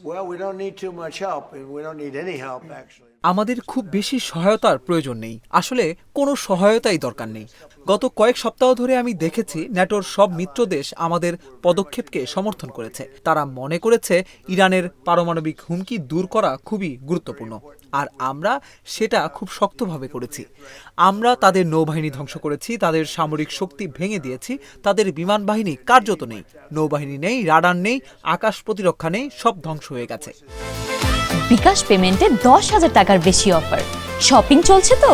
Well, we don't need too much help, and we don't need any help, actually. আমাদের খুব বেশি সহায়তার প্রয়োজন নেই, আসলে কোনো সহায়তাই দরকার নেই। গত কয়েক সপ্তাহ ধরে আমি দেখেছি ন্যাটোর সব মিত্র দেশ আমাদের পদক্ষেপকে সমর্থন করেছে। তারা মনে করেছে ইরানের পারমাণবিক হুমকি দূর করা খুবই গুরুত্বপূর্ণ, আর আমরা সেটা খুব শক্তভাবে করেছি। আমরা তাদের নৌবাহিনী ধ্বংস করেছি, তাদের সামরিক শক্তি ভেঙে দিয়েছি, তাদের বিমান বাহিনী কার্যত নেই, নৌবাহিনী নেই, রাডার নেই, আকাশ প্রতিরক্ষা নেই, সব ধ্বংস হয়ে গেছে। বিকাশ পেমেন্টে 10,000 টাকার বেশি অফার। শপিং চলছে তো।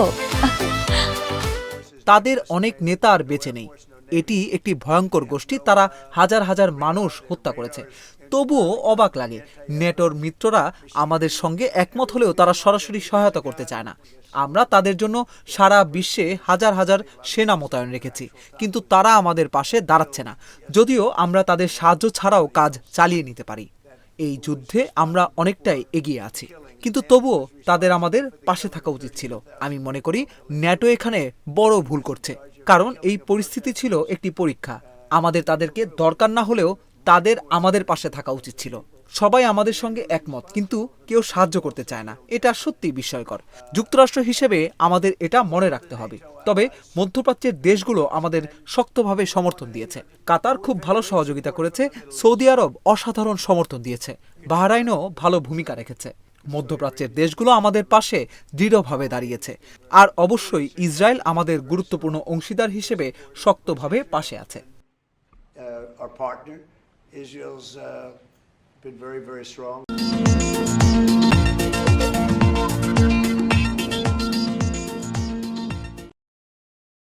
তাদের অনেক নেতা আর বেঁচে নেই। এটি একটি ভয়ঙ্কর গোষ্ঠী, তারা হাজার হাজার মানুষ হত্যা করেছে। তবুও অবাক লাগে, নেটোর মিত্ররা আমাদের সঙ্গে একমত হলেও তারা সরাসরি সহায়তা করতে চায় না। আমরা তাদের জন্য সারা বিশ্বে হাজার হাজার সেনা মোতায়েন রেখেছি, কিন্তু তারা আমাদের পাশে দাঁড়াচ্ছে না, যদিও আমরা তাদের সাহায্য ছাড়াও কাজ চালিয়ে নিতে পারি। এই যুদ্ধে আমরা অনেকটাই এগিয়ে আছি, কিন্তু তবুও তাদের আমাদের পাশে থাকা উচিত ছিল। আমি মনে করি ন্যাটো এখানে বড় ভুল করছে, কারণ এই পরিস্থিতি ছিল একটি পরীক্ষা। আমাদের তাদেরকে দরকার না হলেও তাদের আমাদের পাশে থাকা উচিত ছিল। সবাই আমাদের সঙ্গে একমত, কিন্তু কেউ সাহায্য করতে চায় না। এটা সত্যি বিস্ময়কর। যুক্তরাষ্ট্র হিসেবে আমাদের এটা মনে রাখতে হবে। তবে মধ্যপ্রাচ্যের দেশগুলো আমাদের শক্তভাবে সমর্থন দিয়েছে। কাতার খুব ভালো সহযোগিতা করেছে, সৌদি আরব অসাধারণ সমর্থন দিয়েছে, বাহরাইনও ভালো ভূমিকা রেখেছে। মধ্যপ্রাচ্যের দেশগুলো আমাদের পাশে দৃঢ়ভাবে দাঁড়িয়েছে, আর অবশ্যই ইসরায়েল আমাদের গুরুত্বপূর্ণ অংশীদার হিসেবে শক্তভাবে পাশে আছে। Our partner, Israel's been very, very strong.